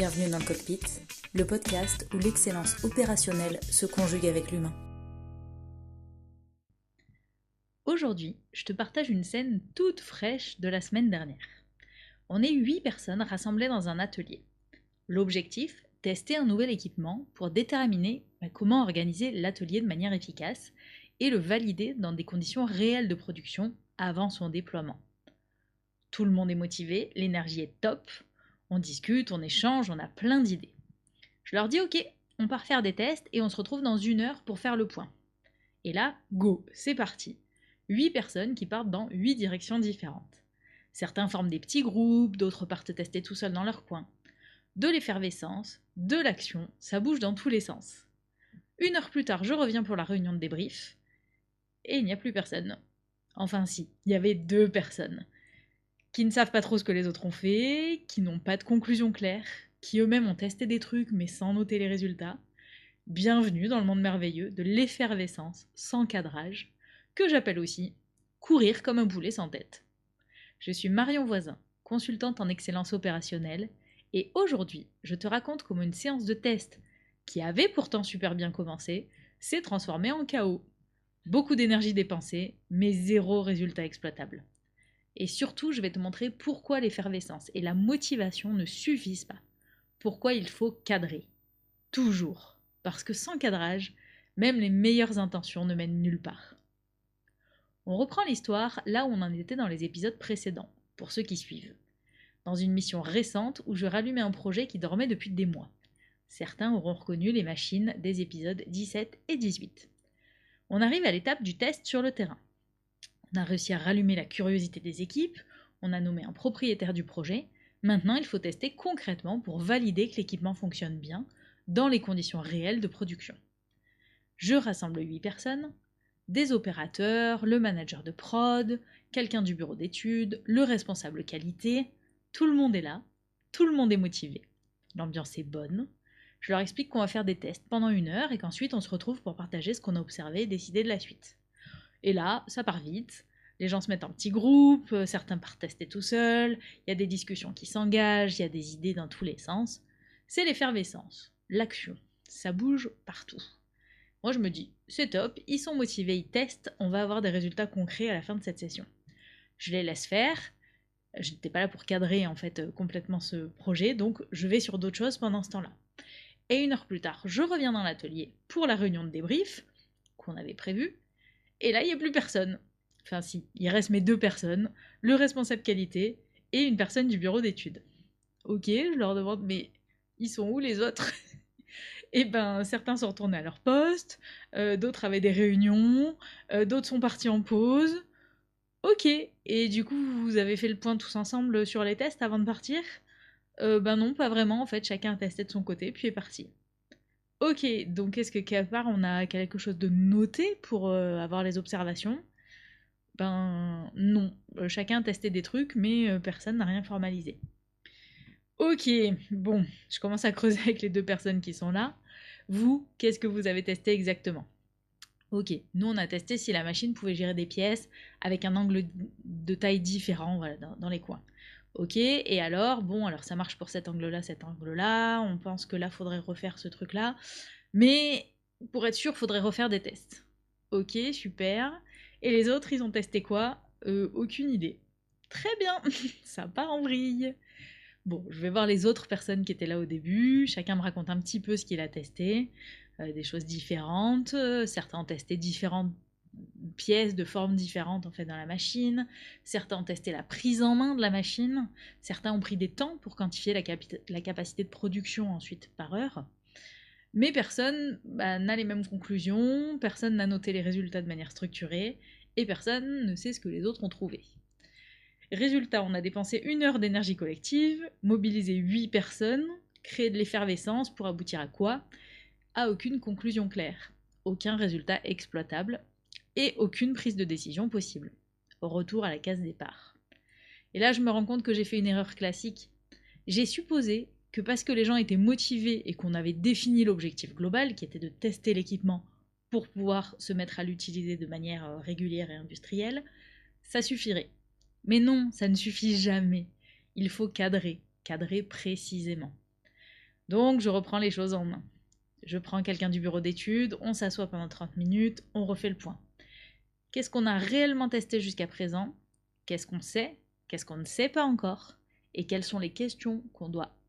Bienvenue dans le cockpit, le podcast où l'excellence opérationnelle se conjugue avec l'humain. Aujourd'hui, je te partage une scène toute fraîche de la semaine dernière. On est 8 personnes rassemblées dans un atelier. L'objectif, tester un nouvel équipement pour déterminer comment organiser l'atelier de manière efficace et le valider dans des conditions réelles de production avant son déploiement. Tout le monde est motivé, l'énergie est top, on discute, on échange, on a plein d'idées. Je leur dis ok, on part faire des tests et on se retrouve dans 1 heure pour faire le point. Et là, go, c'est parti. 8 personnes qui partent dans 8 directions différentes. Certains forment des petits groupes, d'autres partent tester tout seuls dans leur coin. De l'effervescence, de l'action, ça bouge dans tous les sens. 1 heure plus tard, je reviens pour la réunion de débrief, et il n'y a plus personne. Enfin si, il y avait 2 personnes, qui ne savent pas trop ce que les autres ont fait, qui n'ont pas de conclusion claire, qui eux-mêmes ont testé des trucs mais sans noter les résultats. Bienvenue dans le monde merveilleux de l'effervescence sans cadrage, que j'appelle aussi courir comme un boulet sans tête. Je suis Marion Voisin, consultante en excellence opérationnelle, et aujourd'hui, je te raconte comment une séance de test, qui avait pourtant super bien commencé, s'est transformée en chaos. Beaucoup d'énergie dépensée, mais 0 résultat exploitable. Et surtout, je vais te montrer pourquoi l'effervescence et la motivation ne suffisent pas. Pourquoi il faut cadrer. Toujours. Parce que sans cadrage, même les meilleures intentions ne mènent nulle part. On reprend l'histoire là où on en était dans les épisodes précédents, pour ceux qui suivent. Dans une mission récente où je rallumais un projet qui dormait depuis des mois. Certains auront reconnu les machines des épisodes 17 et 18. On arrive à l'étape du test sur le terrain. On a réussi à rallumer la curiosité des équipes, on a nommé un propriétaire du projet. Maintenant, il faut tester concrètement pour valider que l'équipement fonctionne bien, dans les conditions réelles de production. Je rassemble 8 personnes, des opérateurs, le manager de prod, quelqu'un du bureau d'études, le responsable qualité, tout le monde est là, tout le monde est motivé. L'ambiance est bonne. Je leur explique qu'on va faire des tests pendant 1 heure et qu'ensuite on se retrouve pour partager ce qu'on a observé et décider de la suite. Et là, ça part vite. Les gens se mettent en petits groupes, certains partent tester tout seuls, il y a des discussions qui s'engagent, il y a des idées dans tous les sens. C'est l'effervescence, l'action, ça bouge partout. Moi je me dis, c'est top, ils sont motivés, ils testent, on va avoir des résultats concrets à la fin de cette session. Je les laisse faire, je n'étais pas là pour cadrer en fait complètement ce projet, donc je vais sur d'autres choses pendant ce temps-là. Et 1 heure plus tard, je reviens dans l'atelier pour la réunion de débrief qu'on avait prévue, et là il n'y a plus personne. Enfin si, il reste mes 2 personnes, le responsable qualité et une personne du bureau d'études. Ok, je leur demande, mais ils sont où les autres? Et ben certains sont retournés à leur poste, d'autres avaient des réunions, d'autres sont partis en pause. Ok, et du coup vous avez fait le point tous ensemble sur les tests avant de partir? Ben non, pas vraiment, en fait chacun a testé de son côté puis est parti. Ok, donc est-ce que quelque part on a quelque chose de noté pour avoir les observations? Ben non, chacun a testé des trucs mais personne n'a rien formalisé. Ok, bon, je commence à creuser avec les 2 personnes qui sont là. Vous, qu'est-ce que vous avez testé exactement? Ok, nous on a testé si la machine pouvait gérer des pièces avec un angle de taille différent, voilà, dans les coins. Ok, et alors, bon, alors ça marche pour cet angle-là, on pense que là faudrait refaire ce truc-là, mais pour être sûr, faudrait refaire des tests. Ok, super. Et les autres, ils ont testé quoi? Aucune idée. Très bien, ça part en vrille. Bon, je vais voir les autres personnes qui étaient là au début, chacun me raconte un petit peu ce qu'il a testé, des choses différentes, certains ont testé différentes pièces de formes différentes en fait dans la machine, certains ont testé la prise en main de la machine, certains ont pris des temps pour quantifier la capacité de production ensuite par heure, mais personne n'a les mêmes conclusions, personne n'a noté les résultats de manière structurée, et personne ne sait ce que les autres ont trouvé. Résultat, on a dépensé 1 heure d'énergie collective, mobilisé 8 personnes, créé de l'effervescence pour aboutir à quoi? À aucune conclusion claire, aucun résultat exploitable et aucune prise de décision possible. Retour à la case départ. Et là, je me rends compte que j'ai fait une erreur classique. J'ai supposé que parce que les gens étaient motivés et qu'on avait défini l'objectif global, qui était de tester l'équipement pour pouvoir se mettre à l'utiliser de manière régulière et industrielle, ça suffirait. Mais non, ça ne suffit jamais. Il faut cadrer, cadrer précisément. Donc je reprends les choses en main. Je prends quelqu'un du bureau d'études, on s'assoit pendant 30 minutes, on refait le point. Qu'est-ce qu'on a réellement testé jusqu'à présent? Qu'est-ce qu'on sait? Qu'est-ce qu'on ne sait pas encore? Et quelles sont les questions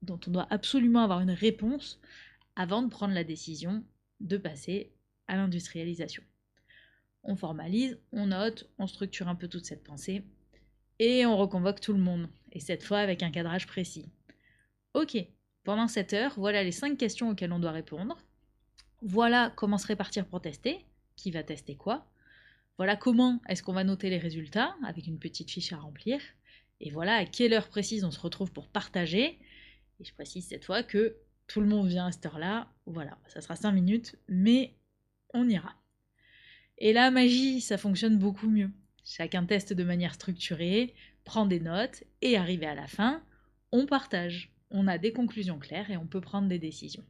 dont on doit absolument avoir une réponse avant de prendre la décision de passer à l'industrialisation. On formalise, on note, on structure un peu toute cette pensée et on reconvoque tout le monde, et cette fois avec un cadrage précis. Ok, pendant cette heure, voilà les 5 questions auxquelles on doit répondre. Voilà comment se répartir pour tester, qui va tester quoi. Voilà comment est-ce qu'on va noter les résultats avec une petite fiche à remplir. Et voilà à quelle heure précise on se retrouve pour partager. Et je précise cette fois que tout le monde vient à cette heure-là. Voilà, ça sera 5 minutes, mais on ira. Et la magie, ça fonctionne beaucoup mieux. Chacun teste de manière structurée, prend des notes, et arrivé à la fin, on partage. On a des conclusions claires et on peut prendre des décisions.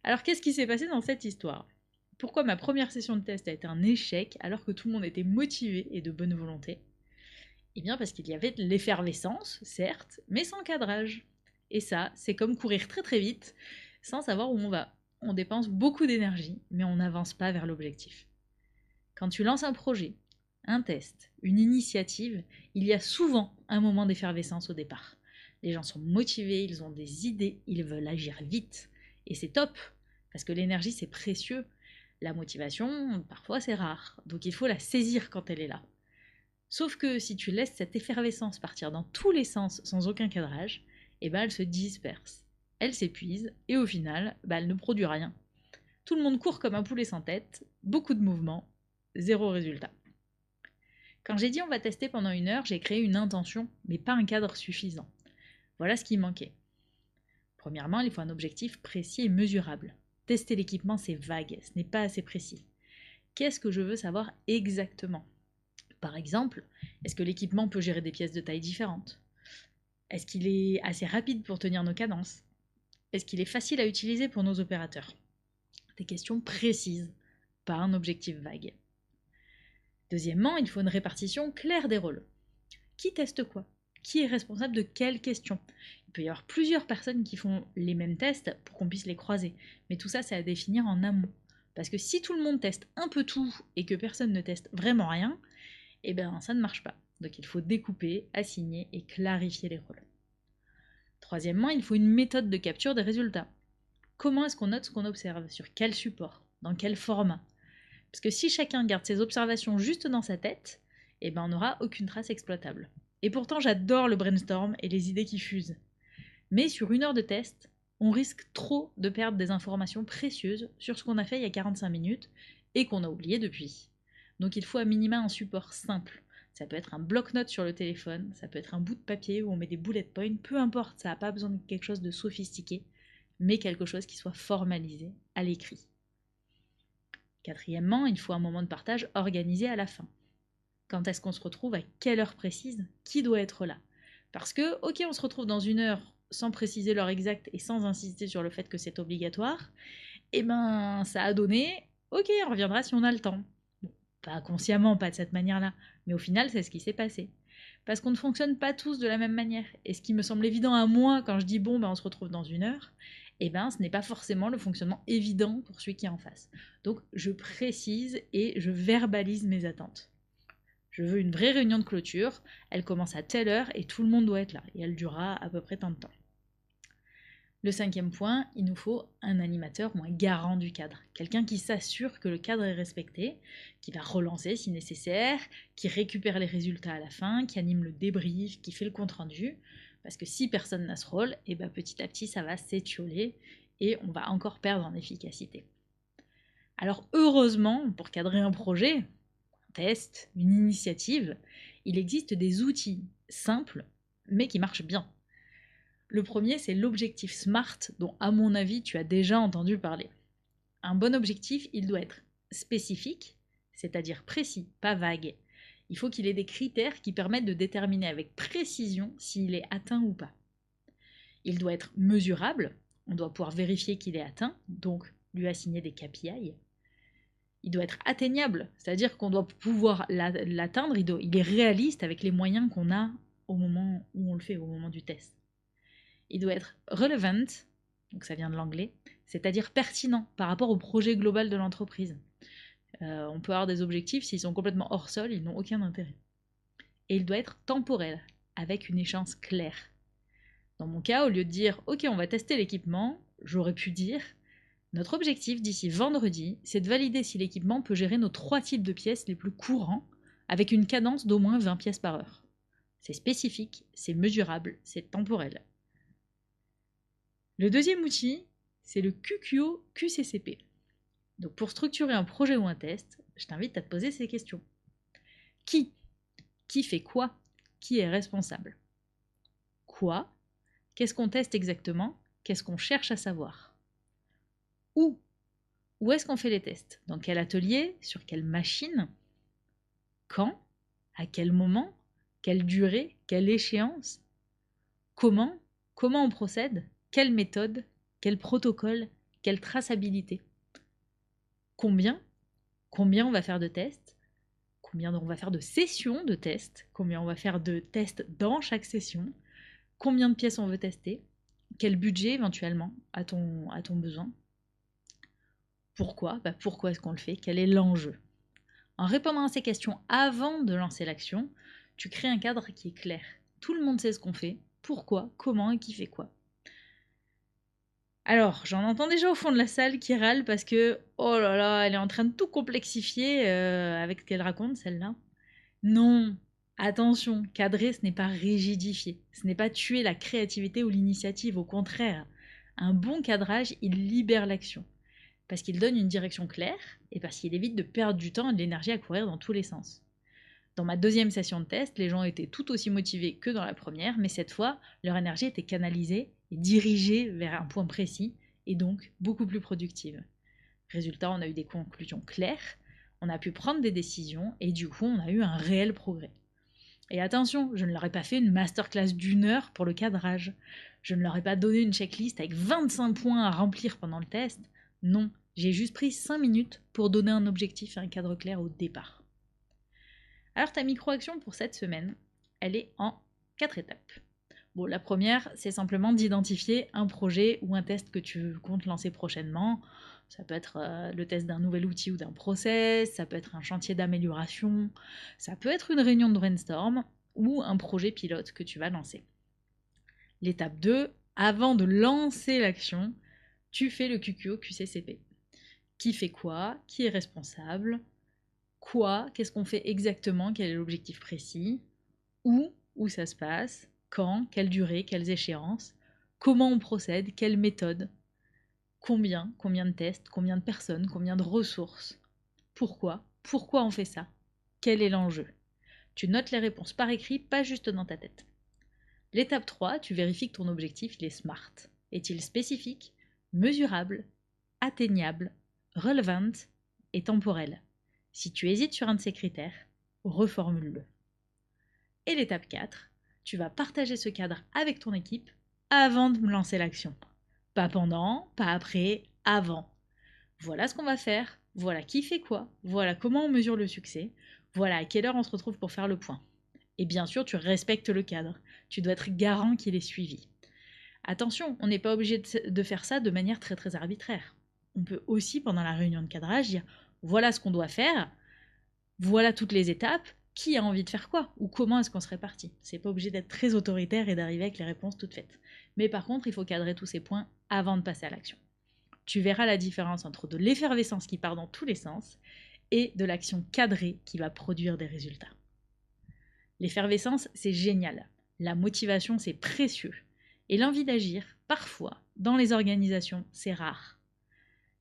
Alors qu'est-ce qui s'est passé dans cette histoire? Pourquoi ma première session de test a été un échec alors que tout le monde était motivé et de bonne volonté? Eh bien parce qu'il y avait de l'effervescence, certes, mais sans cadrage. Et ça, c'est comme courir très très vite, sans savoir où on va. On dépense beaucoup d'énergie, mais on n'avance pas vers l'objectif. Quand tu lances un projet, un test, une initiative, il y a souvent un moment d'effervescence au départ. Les gens sont motivés, ils ont des idées, ils veulent agir vite. Et c'est top, parce que l'énergie c'est précieux. La motivation, parfois c'est rare, donc il faut la saisir quand elle est là. Sauf que si tu laisses cette effervescence partir dans tous les sens sans aucun cadrage, eh ben elle se disperse. Elle s'épuise, et au final, elle ne produit rien. Tout le monde court comme un poulet sans tête, beaucoup de mouvements, zéro résultat. Quand j'ai dit on va tester pendant 1 heure, j'ai créé une intention, mais pas un cadre suffisant. Voilà ce qui manquait. Premièrement, il faut un objectif précis et mesurable. Tester l'équipement, c'est vague, ce n'est pas assez précis. Qu'est-ce que je veux savoir exactement? Par exemple, est-ce que l'équipement peut gérer des pièces de taille différentes? Est-ce qu'il est assez rapide pour tenir nos cadences? Est-ce qu'il est facile à utiliser pour nos opérateurs? Des questions précises, pas un objectif vague. Deuxièmement, il faut une répartition claire des rôles. Qui teste quoi? Qui est responsable de quelle question? Il peut y avoir plusieurs personnes qui font les mêmes tests pour qu'on puisse les croiser. Mais tout ça, c'est à définir en amont. Parce que si tout le monde teste un peu tout et que personne ne teste vraiment rien, eh bien ça ne marche pas. Donc il faut découper, assigner et clarifier les rôles. Troisièmement, il faut une méthode de capture des résultats. Comment est-ce qu'on note ce qu'on observe? Sur quel support? Dans quel format? Parce que si chacun garde ses observations juste dans sa tête, eh ben on n'aura aucune trace exploitable. Et pourtant, j'adore le brainstorm et les idées qui fusent. Mais sur 1 heure de test, on risque trop de perdre des informations précieuses sur ce qu'on a fait il y a 45 minutes et qu'on a oublié depuis. Donc il faut à minima un support simple. Ça peut être un bloc-notes sur le téléphone, ça peut être un bout de papier où on met des bullet points, peu importe, ça n'a pas besoin de quelque chose de sophistiqué, mais quelque chose qui soit formalisé à l'écrit. Quatrièmement, il faut un moment de partage organisé à la fin. Quand est-ce qu'on se retrouve? À quelle heure précise? Qui doit être là? Parce que, ok, on se retrouve dans 1 heure sans préciser l'heure exacte et sans insister sur le fait que c'est obligatoire, et ben ça a donné, ok, on reviendra si on a le temps. Bon, pas consciemment, pas de cette manière-là, mais au final, c'est ce qui s'est passé. Parce qu'on ne fonctionne pas tous de la même manière. Et ce qui me semble évident à moi quand je dis bon, on se retrouve dans 1 heure, eh ben ce n'est pas forcément le fonctionnement évident pour celui qui est en face. Donc je précise et je verbalise mes attentes. Je veux une vraie réunion de clôture, elle commence à telle heure et tout le monde doit être là, et elle durera à peu près tant de temps. Le 5e point, il nous faut un animateur ou un garant du cadre. Quelqu'un qui s'assure que le cadre est respecté, qui va relancer si nécessaire, qui récupère les résultats à la fin, qui anime le débrief, qui fait le compte-rendu. Parce que si personne n'a ce rôle, et ben petit à petit ça va s'étioler et on va encore perdre en efficacité. Alors heureusement, pour cadrer un projet, un test, une initiative, il existe des outils simples mais qui marchent bien. Le premier, c'est l'objectif SMART, dont à mon avis tu as déjà entendu parler. Un bon objectif, il doit être spécifique, c'est-à-dire précis, pas vague. Il faut qu'il ait des critères qui permettent de déterminer avec précision s'il est atteint ou pas. Il doit être mesurable, on doit pouvoir vérifier qu'il est atteint, donc lui assigner des KPI. Il doit être atteignable, c'est-à-dire qu'on doit pouvoir l'atteindre, il est réaliste avec les moyens qu'on a au moment où on le fait, au moment du test. Il doit être relevant, donc ça vient de l'anglais, c'est-à-dire pertinent par rapport au projet global de l'entreprise. On peut avoir des objectifs, s'ils sont complètement hors sol, ils n'ont aucun intérêt. Et il doit être temporel, avec une échéance claire. Dans mon cas, au lieu de dire « Ok, on va tester l'équipement », j'aurais pu dire « Notre objectif d'ici vendredi, c'est de valider si l'équipement peut gérer nos 3 types de pièces les plus courants avec une cadence d'au moins 20 pièces par heure. » C'est spécifique, c'est mesurable, c'est temporel. Le deuxième outil, c'est le QQO QCCP. Donc pour structurer un projet ou un test, je t'invite à te poser ces questions. Qui ? Qui fait quoi ? Qui est responsable ? Quoi ? Qu'est-ce qu'on teste exactement ? Qu'est-ce qu'on cherche à savoir ? Où ? Où est-ce qu'on fait les tests ? Dans quel atelier ? Sur quelle machine ? Quand ? À quel moment ? Quelle durée ? Quelle échéance ? Comment ? Comment on procède ? Quelle méthode ? Quel protocole ? Quelle traçabilité ? Combien ? Combien on va faire de tests ? Combien on va faire de sessions de tests ? Combien on va faire de tests dans chaque session ? Combien de pièces on veut tester ? Quel budget éventuellement a-t-on besoin ? Pourquoi ? Pourquoi est-ce qu'on le fait ? Quel est l'enjeu ? En répondant à ces questions avant de lancer l'action, tu crées un cadre qui est clair. Tout le monde sait ce qu'on fait, pourquoi, comment et qui fait quoi. Alors, j'en entends déjà au fond de la salle qui râle parce que, oh là là, elle est en train de tout complexifier avec ce qu'elle raconte, celle-là. Non, attention, cadrer, ce n'est pas rigidifier, ce n'est pas tuer la créativité ou l'initiative, au contraire. Un bon cadrage, il libère l'action, parce qu'il donne une direction claire et parce qu'il évite de perdre du temps et de l'énergie à courir dans tous les sens. Dans ma deuxième session de test, les gens étaient tout aussi motivés que dans la première, mais cette fois, leur énergie était canalisée et dirigée vers un point précis, et donc beaucoup plus productive. Résultat, on a eu des conclusions claires, on a pu prendre des décisions, et du coup, on a eu un réel progrès. Et attention, je ne leur ai pas fait une masterclass d'1 heure pour le cadrage. Je ne leur ai pas donné une checklist avec 25 points à remplir pendant le test. Non, j'ai juste pris 5 minutes pour donner un objectif et un cadre clair au départ. Alors ta micro-action pour cette semaine, elle est en 4 étapes. Bon, la première, c'est simplement d'identifier un projet ou un test que tu comptes lancer prochainement. Ça peut être le test d'un nouvel outil ou d'un process, ça peut être un chantier d'amélioration, ça peut être une réunion de brainstorm ou un projet pilote que tu vas lancer. L'étape 2, avant de lancer l'action, tu fais le QQO QCCP. Qui fait quoi ? Qui est responsable ? Quoi ? Qu'est-ce qu'on fait exactement ? Quel est l'objectif précis ? Où ça se passe ? Quand ? Quelle durée ? Quelles échéances ? Comment on procède ? Quelle méthode ? Combien de tests ? Combien de personnes ? Combien de ressources ? Pourquoi on fait ça ? Quel est l'enjeu ? Tu notes les réponses par écrit, pas juste dans ta tête. L'étape 3, tu vérifies que ton objectif il est SMART. Est-il spécifique, mesurable, atteignable, relevant et temporel ? Si tu hésites sur un de ces critères, reformule-le. Et l'étape 4, tu vas partager ce cadre avec ton équipe avant de lancer l'action. Pas pendant, pas après, avant. Voilà ce qu'on va faire, voilà qui fait quoi, voilà comment on mesure le succès, voilà à quelle heure on se retrouve pour faire le point. Et bien sûr, tu respectes le cadre, tu dois être garant qu'il est suivi. Attention, on n'est pas obligé de faire ça de manière très très arbitraire. On peut aussi, pendant la réunion de cadrage, dire voilà ce qu'on doit faire, voilà toutes les étapes, qui a envie de faire quoi ou comment est-ce qu'on se répartit. C'est pas obligé d'être très autoritaire et d'arriver avec les réponses toutes faites. Mais par contre, il faut cadrer tous ces points avant de passer à l'action. Tu verras la différence entre de l'effervescence qui part dans tous les sens et de l'action cadrée qui va produire des résultats. L'effervescence, c'est génial. La motivation, c'est précieux. Et l'envie d'agir, parfois, dans les organisations, c'est rare.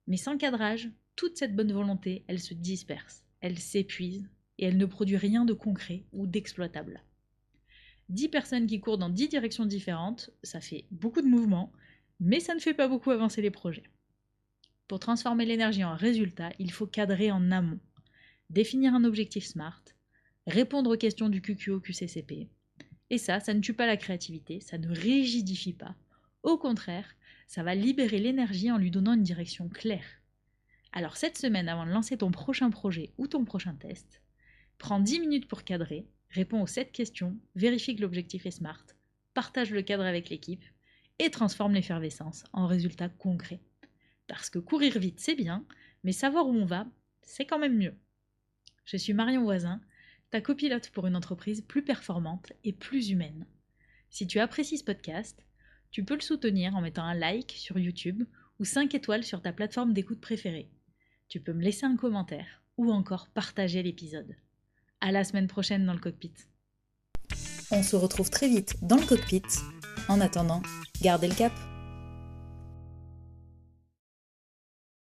Mais sans cadrage, toute cette bonne volonté, elle se disperse, elle s'épuise et elle ne produit rien de concret ou d'exploitable. 10 personnes qui courent dans 10 directions différentes, ça fait beaucoup de mouvements, mais ça ne fait pas beaucoup avancer les projets. Pour transformer l'énergie en résultat, il faut cadrer en amont, définir un objectif SMART, répondre aux questions du QQO QCCP. Et ça ne tue pas la créativité, ça ne rigidifie pas. Au contraire, ça va libérer l'énergie en lui donnant une direction claire. Alors cette semaine, avant de lancer ton prochain projet ou ton prochain test, prends 10 minutes pour cadrer, réponds aux 7 questions, vérifie que l'objectif est SMART, partage le cadre avec l'équipe et transforme l'effervescence en résultats concrets. Parce que courir vite, c'est bien, mais savoir où on va, c'est quand même mieux. Je suis Marion Voisin, ta copilote pour une entreprise plus performante et plus humaine. Si tu apprécies ce podcast, tu peux le soutenir en mettant un like sur YouTube ou 5 étoiles sur ta plateforme d'écoute préférée. Tu peux me laisser un commentaire ou encore partager l'épisode. À la semaine prochaine dans le cockpit. On se retrouve très vite dans le cockpit. En attendant, gardez le cap.